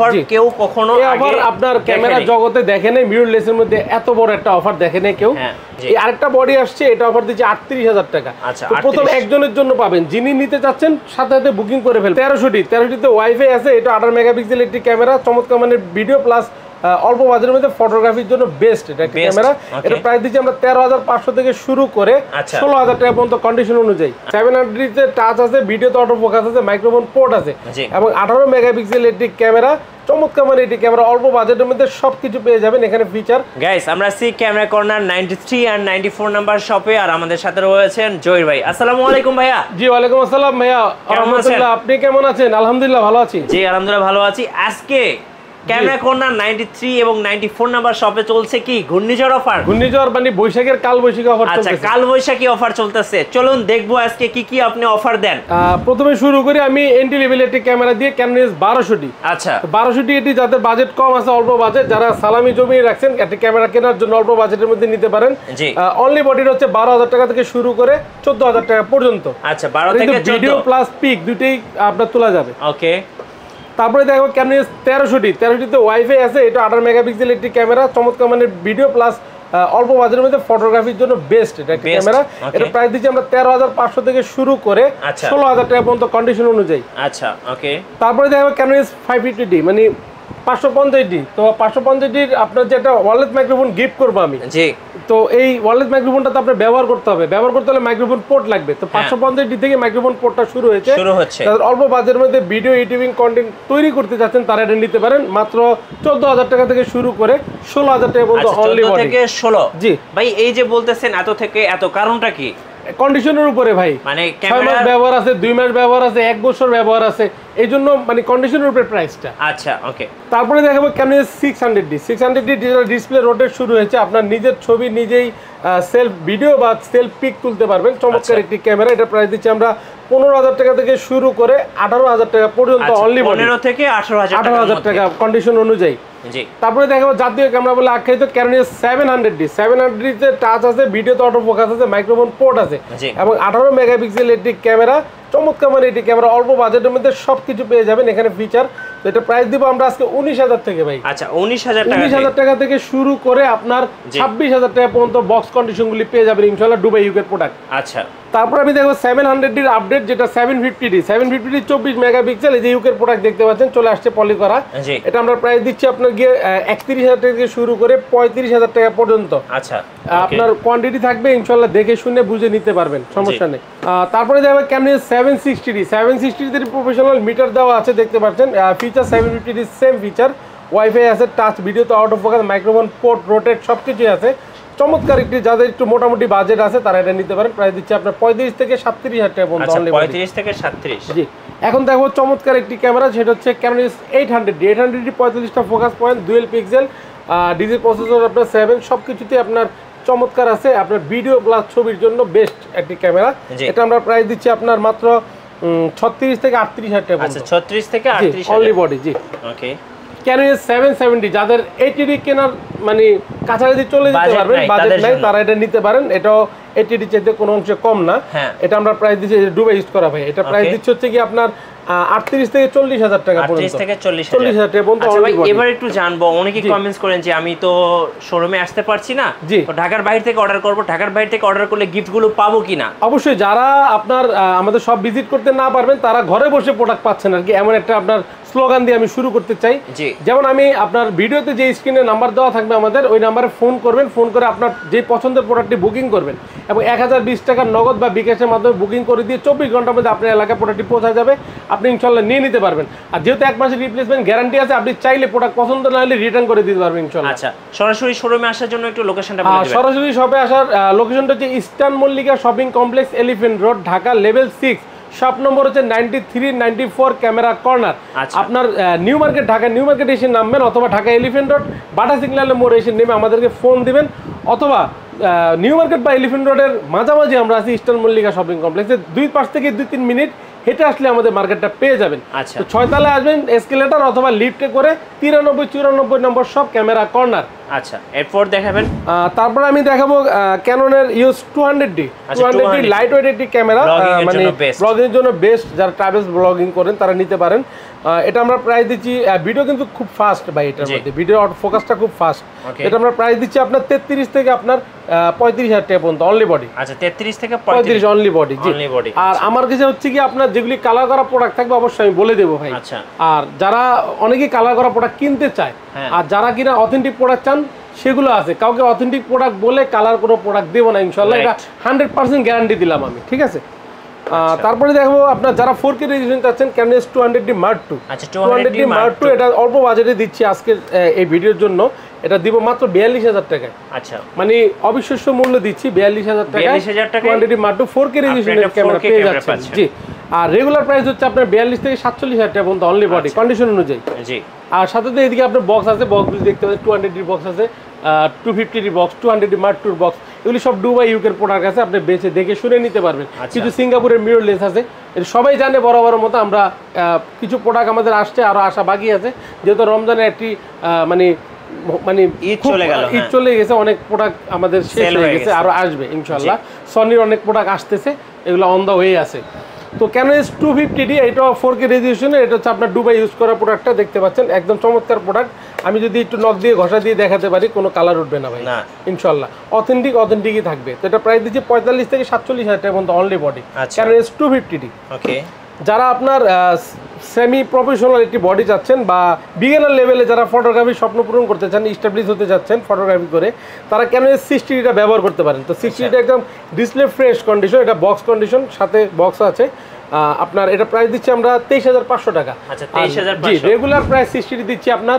Offer কেউ কখনো আগে আপনার ক্যামেরা জগতে দেখে নাই, মিররলেসের মধ্যে এত বড় একটা অফার দেখে নাই কেউ। এই আরেকটা বডি আসছে, এটা অফার দিচ্ছে ৩৮,০০০ টাকা। তো প্রথম একজনের জন্য পাবেন, যিনি নিতে চাচ্ছেন সাথে সাথে বুকিং করে ফেলবেন। 1300তে ওয়াইফাই আছে, এটা 18 মেগাপিক্সেল একটি ক্যামেরা, চমৎকার মানের ভিডিও প্লাস অল্প বাজেটের মধ্যে ফটোগ্রাফির জন্য বেস্ট এটা ক্যামেরা। এটা প্রাইস দিচ্ছি আমরা 13,500 থেকে শুরু করে 16,000 টাকা পর্যন্ত কন্ডিশন অনুযায়ী। 700 তে টাচ আছে, ভিডিওতে অটো ফোকাস আছে, মাইক্রোফোন পোর্ট আছে এবং 18 মেগাপিক্সেল একটি ক্যামেরা, চমৎকার মানে এটি ক্যামেরা, অল্প বাজেটের মধ্যে সবকিছু পেয়ে যাবেন এখানে ফিচার। গাইস আমরা সি ক্যামেরা কর্নার 93 আর 94 নাম্বার শপে, আর আমাদের সাথে রয়েছেন জহির ভাই। আসসালামু আলাইকুম ভাইয়া। জি ওয়ালাইকুম আসসালাম ভাইয়া, আলহামদুলিল্লাহ, আপনি কেমন আছেন? আলহামদুলিল্লাহ ভালো আছি। জি আলহামদুলিল্লাহ ভালো আছি। আজকে ক্যামেরা কর্নার 93 এবং 94 নাম্বার শপে চলছে কি ঘূর্ণিঝড় অফার। ঘূর্ণিঝড় মানে বৈশাখের কাল বৈশাখী অফার চলছে। আচ্ছা, কাল বৈশাখী অফার চলতেছে, চলুন দেখবো আজকে কি কি আপনি অফার দেন। প্রথমে শুরু করি আমি এন্ট্রি লেভেল একটি ক্যামেরা দিয়ে, ক্যানন 1200D। আচ্ছা 1200D এটি যাদের বাজেট কম আছে, অল্প বাজেট, যারা সালামি জমিয়ে রাখছেন একটা ক্যামেরা কেনার জন্য অল্প বাজেটের মধ্যে নিতে পারেন। অনলি বডির হচ্ছে 12,000 টাকা থেকে শুরু করে 14,000 টাকা পর্যন্ত। আচ্ছা 12 থেকে 14 ভিডিও প্লাস পিক দুটেই আপনার তোলা যাবে। ওকে, তারপরে দেখো ক্যানন 1300তে ওয়াইফাই আছে, এটা 18 মেগাপিক্সেল একটি ক্যামেরা, চমৎকার মানের ভিডিও প্লাস অল্প বাজেটের মধ্যে ফটোগ্রাফির জন্য বেস্ট এটা ক্যামেরা। এটা প্রাইস দিচ্ছি আমরা 13,500 থেকে শুরু করে 16,000 টাকা পর্যন্ত কন্ডিশন অনুযায়ী। আচ্ছা ওকে। তারপরে দেখো ক্যানন 550D মানে 550D। তো 550Dর আপনার যে একটা ওয়্যারলেস মাইক্রোফোন গিফট করবো আমি। জি। তো এই ওয়্যারলেস মাইক্রোফোনটা তো আপনার ব্যবহার করতে হবে, ব্যবহার করতে হলে মাইক্রোফোন পোর্ট লাগবে। তো 550D থেকে মাইক্রোফোন পোর্টটা শুরু হচ্ছে। তাদের অল্প বাজেটের মধ্যে ভিডিও এডিটিং কন্টেন্ট তৈরি করতে চাচ্ছেন তারা এটা নিতে পারেন, মাত্র 14,000 টাকা থেকে শুরু করে 16,000 টাকা পর্যন্ত অনলি বডি থেকে 16। জি ভাই, এই যে বলতেছেন এত থেকে এত, কারণটা কি? কন্ডিশনের উপরে ভাই, মানে 6 মাস ব্যবহার আছে, 2 মাস ব্যবহার আছে, 1 বছর ব্যবহার আছে, এই জন্য মানে কন্ডিশনের উপরে প্রাইসটা। আচ্ছা ওকে। তারপরে দেখাবো Canon 600D। 600D digital display rotate শুরু হয়েছে, আপনার নিজের ছবি নিজেই সেলফ ভিডিও বা সেলফ পিক তুলতে পারবেন, চমৎকার একটি ক্যামেরা। এটা প্রাইস দিচ্ছি আমরা 15,000 টাকা থেকে শুরু করে 18,000 টাকা পর্যন্ত অনলি বডি। 15 থেকে 18,000 টাকা কন্ডিশন অনুযায়ী। জি। তারপরে দেখাবো জাতীয় ক্যামেরা বলে আখ্যায়িত ক্যানন 700D। 700Dতে টাচ আছে, ভিডিওতে অটো ফোকাস আছে, মাইক্রোফোন পোর্ট আছে এবং 18 মেগাপিক্সেল একটি ক্যামেরা, চমৎকার মানে এটি ক্যামেরা, অল্প বাজেটের মধ্যে সবকিছু পেয়ে যাবেন এখানে ফিচার। তো এটা প্রাইস দিব আমরা আজকে 19,000 থেকে ভাই। আচ্ছা 19,000 টাকা থেকে শুরু করে আপনার 26,000 টাকা পর্যন্ত বক্স কন্ডিশনগুলি পেয়ে যাবেন ইনশাআল্লাহ, দুবাই ইউকের প্রোডাক্ট। আচ্ছা তারপর আমি দেখবো 700Dর আপডেট, যেটা 750D। 750D 24 মেগাপিক্সেল, এই যে ইউকের প্রোডাক্ট দেখতে পাচ্ছেন চলে আসছে পলি করা। এটা আমরা প্রাইস দিচ্ছি আপনার গিয়ে 31,000 টাকা থেকে শুরু করে 35,000 টাকা পর্যন্ত। আচ্ছা আপনার কোয়ান্টিটি থাকবে ইনশাআল্লাহ, দেখে শুনে বুঝে নিতে পারবেন, সমস্যা নেই। তারপরে দেখবো Canon 760D। 760D professional metre দেওয়া আছে দেখতে পাচ্ছেন, feature 750D same feature, wifi আছে, টাচ ভিডিওতে auto focus, microphone port rotate সবকিছুই আছে, চমৎকার একটি। যাদের একটু মোটামুটি বাজেট আছে তারা এটা নিতে পারেন। প্রাইস দিচ্ছে আপনার 35 থেকে 37,000 টাকা পর্যন্ত। 35 থেকে 37। জি। এখন দেখো চমৎকার একটি ক্যামেরা, সেটা হচ্ছে ক্যানন 800D। 800D 45টা focus point, dual pixel, DIGIC processor আপনার 7, সবকিছুতে আপনার চমৎকার আছে। আপনার ভিডিও প্লাস ছবির জন্য বেস্ট একটি ক্যামেরা। এটা আমরা প্রাইস দিচ্ছি আপনার মাত্র 36 থেকে 38,000 টাকা। আচ্ছা 36 থেকে 38 অনলি বডি। জি ওকে। ক্যানন 770, যাদের 80D কেনার মানে কাছাকাছি চলে যেতে পারবেন, বাজেট নাই, তারা এটা নিতে পারেন। এটাও 80D চাইতে কোনো অংশে কম না। এটা আমরা প্রাইস দিচ্ছি, ডুবে ইউজ করা ভাই, এটা প্রাইস দিচ্ছে হচ্ছে কি আপনার 38 থেকে 40,000 টাকা পর্যন্ত। 38 থেকে 40,000 টাকা পর্যন্ত। আচ্ছা ভাই এবার একটু জানবো, অনেকেই কমেন্টস করেন যে আমি তো শোরুমে আসতে পারছি না, তো ঢাকার বাইরে থেকে অর্ডার করব, ঢাকার বাইরে থেকে অর্ডার করলে গিফটগুলো পাবো কিনা? অবশ্যই, যারা আপনার আমাদের সব ভিজিট করতে না পারবেন তারা ঘরে বসে প্রোডাক্ট পাচ্ছেন আর কি, এমন একটা আপনার স্লোগান দিয়ে আমি শুরু করতে চাই। যেমন আমি আপনার ভিডিওতে যে স্ক্রিনে নাম্বার দেওয়া থাকবে আমাদের, ওই নাম্বারে ফোন করবেন, ফোন করে আপনার যে পছন্দের প্রোডাক্টটি বুকিং করবেন এবং 1020 টাকার নগদ বা বিকাশের মাধ্যমে বুকিং করে দিয়ে 24 ঘন্টার মধ্যে আপনার এলাকায় প্রোডাক্টটি পৌঁছা যাবে, আপনি ইনশাল্লাহ নিয়ে নিতে পারবেন। আর যেহেতু 1 মাসের রিপ্লেসমেন্ট গ্যারান্টি আছে, আপনি চাইলে প্রোডাক্ট পছন্দ না হলে রিটার্ন করে দিতে পারবেন ইনশাল্লাহ। আচ্ছা সরাসরি শোরুমে আসার জন্য একটু লোকেশনটা বলে দিবেন। সরাসরি শপে আসার লোকেশনটা হচ্ছে eastern Mallika shopping complex, elephant road, Dhaka, level 6, shop number হচ্ছে 93 94 ক্যামেরা কর্নার। আপনার new market, Dhaka new market এসে নামবেন, অথবা ঢাকা এলিফ্যান্ট রোড বাটা সিগন্যালের মোড়ে এসে নেমে আমাদেরকে ফোন দিবেন, অথবা নিউ মার্কেট বা এলিফ্যান্ট রোডের মাঝামাঝি আমরা আছি ইস্টার্ন মল্লিকা শপিং কমপ্লেক্সে, 2 পাশ থেকে 2-3 মিনিট হেঁটে আসলে আমাদের মার্কেটটা পেয়ে যাবেন। আচ্ছা 6 তলায় আসবেন এসকেলেটর অথবা লিফটে করে 93 94 নম্বর সব ক্যামেরা কর্নার। আচ্ছা এরপর দেখাবেন। তারপর আমি দেখাবো ক্যাননের use 200D। 200D light weight একটি ক্যামেরা, মানে ব্লগিং এর জন্য বেস্ট, যারা ট্রাভেলস ব্লগিং করেন তারা নিতে পারেন। এটা আমরা প্রাইস দিচ্ছি, ভিডিও কিন্তু খুব ফাস্ট ভাই, এটার মধ্যে ভিডিও ফোকাসটা খুব ফাস্ট। এটা আমরা প্রাইস দিচ্ছি আপনার 33 থেকে আপনার 35,000 টাকা পর্যন্ত অনলি বডি। আচ্ছা 33 থেকে 35 অনলি বডি। জি আর আমার কাছে হচ্ছে কি আপনার যেগুলি কালার করা প্রোডাক্ট থাকবে অবশ্যই আমি বলে দেবো ভাই। আচ্ছা আর যারা অনেকেই কালার করা প্রোডাক্ট কিনতে চায় আর যারা কিনা অথেন্টিক প্রোডাক্ট চান সেগুলো আছে, কাউকে অথেন্টিক প্রোডাক্ট বলে কালার কোনো প্রোডাক্ট দেবো না ইনশাল্লাহ, এটা 100% গ্যারান্টি দিলাম আমি, ঠিক আছে। তারপরে দেখবো আপনার যারা 4K রেজোলিউশন চাচ্ছেন ক্যামেরা 200D Mark II। আচ্ছা 200D Mark II এটা অল্প বাজেটে দিচ্ছি আজকে এই ভিডিওর জন্য, এটা দিব মাত্র 42,000 টাকায়। আচ্ছা মানে অবিশ্বাস্য মূল্য দিচ্ছি 42,000 টাকায় 42,000 টাকায় 200D Mark II 4K রেজোলিউশনের camera পেয়ে যাচ্ছেন। জি আর রেগুলার প্রাইস হচ্ছে আপনার 42 থেকে 47,000 টাকা পর্যন্ত অনলি বডি কন্ডিশন অনুযায়ী। জি আর সাথে তো এদিকে আপনার বক্স আছে, বক্সগুলো দেখতে পাচ্ছেন 200D বক্স আছে, 250D box, 200D Mark II box, এগুলি সব দুবাই ইউকের প্রোডাক্ট আছে, আপনি বেছে দেখে শুনে নিতে পারবেন। কিছু সিঙ্গাপুরের মিররলেস আছে, এটা সবাই জানে বরাবর মতো। আমরা কিছু প্রোডাক্ট আমাদের আসছে, আরও আসা বাকি আছে, যেহেতু রমজানের একটি মানে ঈদ চলে গেছে, অনেক প্রোডাক্ট আমাদের শেষ হয়ে গেছে, আরও আসবে ইনশাল্লাহ। সনির অনেক প্রোডাক্ট আসতেছে, এগুলো অন দ্য ওয়ে আছে। তো ক্যানোন S250D এটা 4K রেজোলিউশনে, এটা হচ্ছে আপনার দুবাই ইউজ করা প্রোডাক্টটা দেখতে পাচ্ছেন, একদম চমৎকার প্রোডাক্ট। আমি যদি একটু নখ দিয়ে ঘষা দিয়ে দেখাতে পারি কোনো কালার উঠবে না ভাই ইনশাল্লাহ, অথেন্টিকই থাকবে। তো এটা প্রাইস দিচ্ছি 45 থেকে 47,000 টাকা পর্যন্ত অনলি বডি ক্যানোন S250D। ওকে যারা আপনার সেমি প্রফেশনাল একটি বডি চাচ্ছেন বা বিগিনার লেভেলে যারা ফটোগ্রাফি স্বপ্ন পূরণ করতে চান, এস্টাবলিশ হতে যাচ্ছেন ফটোগ্রাফি করে, তারা ক্যানোন S60টা ব্যবহার করতে পারেন। তো 60টা একদম ডিসপ্লে ফ্রেশ কন্ডিশন, এটা বক্স কন্ডিশন, সাথে বক্স আছে আপনার। এটা প্রাইস দিচ্ছি আমরা 23,500 টাকা। আচ্ছা 23,500। রেগুলার প্রাইস 60 দিচ্ছি আপনার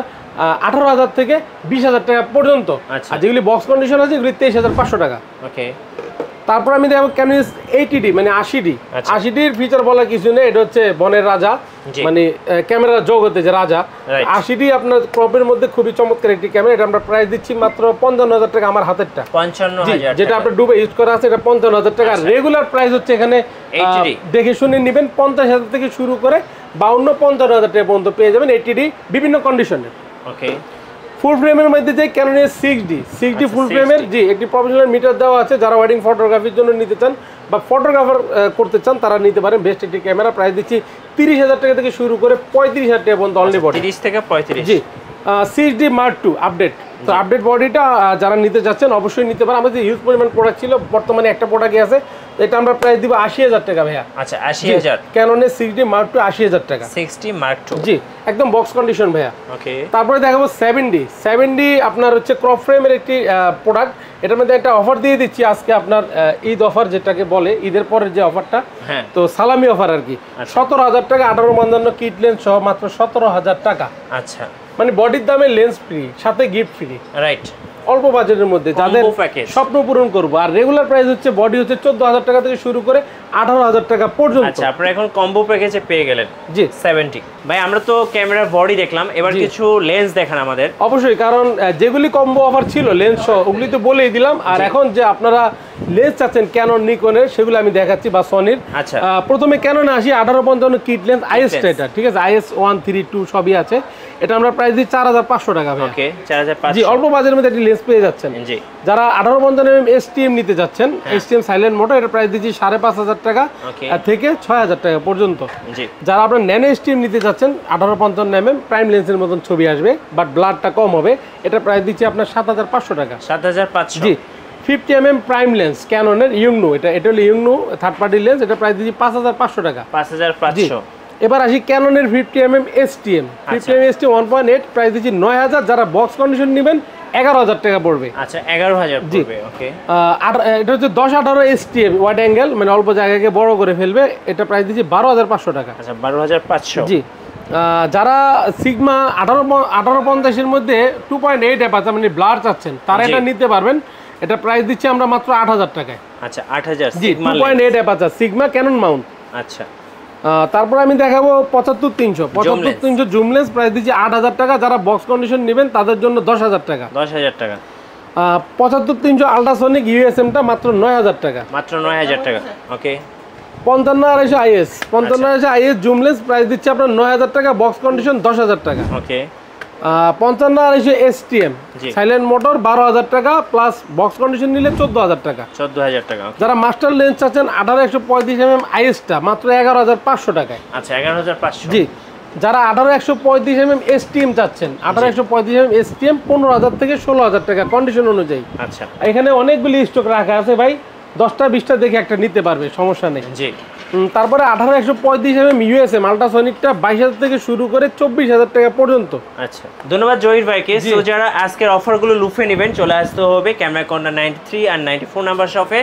18,000 থেকে 20,000 টাকা পর্যন্ত। আর যেগুলি বক্স কন্ডিশন আছে এগুলি 23,500 টাকা। ওকে তারপর আমি দেখবো ক্যানোন S80D মানে 80D। 80Dর ফিচার বলা কিছু নেই, এটা হচ্ছে বনের রাজা, মানে ক্যামেরার জগতে যে রাজা। 80D আপনার ক্রপের মধ্যে খুবই চমৎকার একটি ক্যামেরা, এটা আমরা প্রাইস দিচ্ছি মাত্র 55,000 টাকা। আমার হাতেরটা 55,000, যেটা আপনার ডুবে ইউজ করা আছে, এটা 55,000 টাকা। রেগুলার প্রাইস হচ্ছে এখানে দেখে শুনে নেবেন 50,000 থেকে শুরু করে 52-55,000 টাকা পর্যন্ত পেয়ে যাবেন 80D বিভিন্ন কন্ডিশনের। ওকে ফুল ফ্রেমের মধ্যে যে ক্যানোন S60 ফুল ফ্রেমের জি একটি প্রফেশনাল মিটার দেওয়া আছে, যারা ওয়েডিং ফটোগ্রাফির জন্য নিতে চান বা ফটোগ্রাফার করতে চান তারা নিতে পারেন। বেস্ট একটি ক্যামেরা, প্রাইস দিচ্ছি 30,000 টাকা থেকে শুরু করে 35,000 টাকা পর্যন্ত অনলি বডি। 30 থেকে 35 জি 60D Mark II আপডেট। তো আপডেট বডিটা যারা নিতে যাচ্ছেন অবশ্যই নিতে পারেন। আমাদের হিউজ পরিমাণ প্রোডাক্ট ছিল, বর্তমানে একটা প্রোডাক্টই আছে, এটা আমরা প্রাইস দিব 80,000 টাকা ভাইয়া। আচ্ছা 80,000 ক্যানোনের 60D Mark II 80,000 টাকা। 60 Mark II জি একদম বক্স কন্ডিশন ভাইয়া। ওকে তারপরে তারপরে দেখাবো 7D আপনার হচ্ছে ক্রপ ফ্রেমের একটি প্রোডাক্ট। এটার মধ্যে একটা অফার দিয়ে দিচ্ছি আজকে আপনার, ঈদ অফার যেটাকে বলে, ঈদের পরের যে অফারটা, তো সালামি অফার আর কি। 17,000 টাকা 18-55 কিট লেন্স সহ মাত্র 17,000 টাকা। আচ্ছা মানে বডির দামে লেন্স ফ্রি, সাথে গিফট ফ্রি, রাইট, অল্প বাজেটের মধ্যে যাদের স্বপ্ন পূরণ করবো। আর রেগুলার প্রাইস হচ্ছে বডি হচ্ছে 14,000 টাকা থেকে শুরু করে 18,000 টাকা পর্যন্ত। আচ্ছা আপনারা এখন কম্বো প্যাকেজে পেয়ে গেলেন জি 70। ভাই আমরা তো ক্যামেরার বডি দেখলাম, এবার কিছু লেন্স দেখান আমাদের। অবশ্যই, কারণ যেগুলি কম্বো অফার ছিল লেন্স সহ ওগুলি তো বলেই দিলাম। আর এখন যে আপনারা লেন্স চাচ্ছেন ক্যানন নিকনের, সেগুলো আমি দেখাচ্ছি, বা সনির। আচ্ছা প্রথমে ক্যাননে আসি 18-55 কিট লেন্স IS এটা, ঠিক আছে, IS 1, 3, 2 সবই আছে। এটা আমরা প্রাইস দিই 4,500 টাকা। ওকে 4,500। জি অল্প বাজেটের মধ্যে একটি লেন্স পেয়ে যাচ্ছেন। জি যারা 18-55 STM নিতে যাচ্ছেন, STM সাইলেন্ট মোটর, এটা প্রাইস দিচ্ছি 5,500 টাকা থেকে 6,000 টাকা পর্যন্ত। জি যারা আপনার ন্যানো STM নিতে যাচ্ছেন 18-55 প্রাইম লেন্সের মতন ছবি আসবে, বাট ব্লাডটা কম হবে, এটা প্রাইস দিচ্ছি আপনার 7,500 টাকা। 7,500। জি 50mm প্রাইম লেন্স ক্যাননের ইউংনো, এটা হলো ইউংনো থার্ড পার্টি লেন্স, এটা প্রাইস দিচ্ছি 5,500 টাকা। 5,500। এবার আসি ক্যাননের 50mm STM 1.8, প্রাইস দিচ্ছি 9,000। যারা বক্স কন্ডিশন নেবেন 11,000 টাকা পড়বে। আচ্ছা 11,000 পড়বে। ওকে এটা হচ্ছে 10-18 STM ওয়াইড অ্যাঙ্গেল, মানে অল্প জায়গাকে বড় করে ফেলবে, এটা প্রাইস দিচ্ছি 12,500 টাকা। আচ্ছা 12,500। জি যারা সিগমা 18-50 মধ্যে 2.8 অ্যাপারচার মানে ব্লার চাচ্ছেন, তারা এটা নিতে পারবেন। এটা প্রাইস দিচ্ছি আমরা মাত্র 8,000 টাকায়। আচ্ছা 8,000 জি 2.8 অ্যাপারচার সিগমা ক্যানন মাউন্ট। আচ্ছা তারপর আমি দেখাবো 75-300 জুম লেন্স, প্রাইস দিচ্ছি 8,000 টাকা। যারা বক্স কন্ডিশন নেবেন তাদের জন্য 10,000 টাকা। 10,000 টাকা। 75-300 আল্ট্রাসনিক USM-টা মাত্র 9,000 টাকা। মাত্র 9,000 টাকা। ওকে 55-250 IS 55-250 IS zoom lens, price দিচ্ছি আপনার 9,000 টাকা, বক্স কন্ডিশন 10,000 টাকা। ওকে 55-250 STM সাইলেন্ট মোটর 12,000 টাকা, প্লাস বক্স কন্ডিশন নিলে 14,000 টাকা। 14,000 টাকা। যারা যারা মাস্টার লেন্স চাচ্ছেন 18-135 IS-টা মাত্র 11,500 টাকায়। আচ্ছা 11,500। জি যারা 18-135mm STM চাচ্ছেন, 18-135mm STM 15,000 থেকে 16,000 টাকা কন্ডিশন অনুযায়ী। আচ্ছা, এখানে অনেকগুলি স্টক রাখা আছে ভাই, 10টা-20টা দেখে একটা নিতে পারবে, সমস্যা নেই। জি। তারপরে 18-135mm USM আল্ট্রাসনিকটা 22,000 থেকে শুরু করে 24,000 টাকা পর্যন্ত। আচ্ছা, ধন্যবাদ জহির ভাইকে। সো যারা আজকের অফারগুলো লুফে নেবেন চলে আসতে হবে ক্যামেরা কর্নার 93 আর 94 নাম্বার শপে।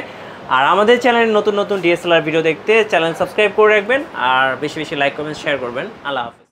আর আমাদের চ্যানেলে নতুন নতুন DSLR ভিডিও দেখতে চ্যানেল সাবস্ক্রাইব করে রাখবেন আর বেশি বেশি লাইক কমেন্ট শেয়ার করবেন। আল্লাহ হাফেজ।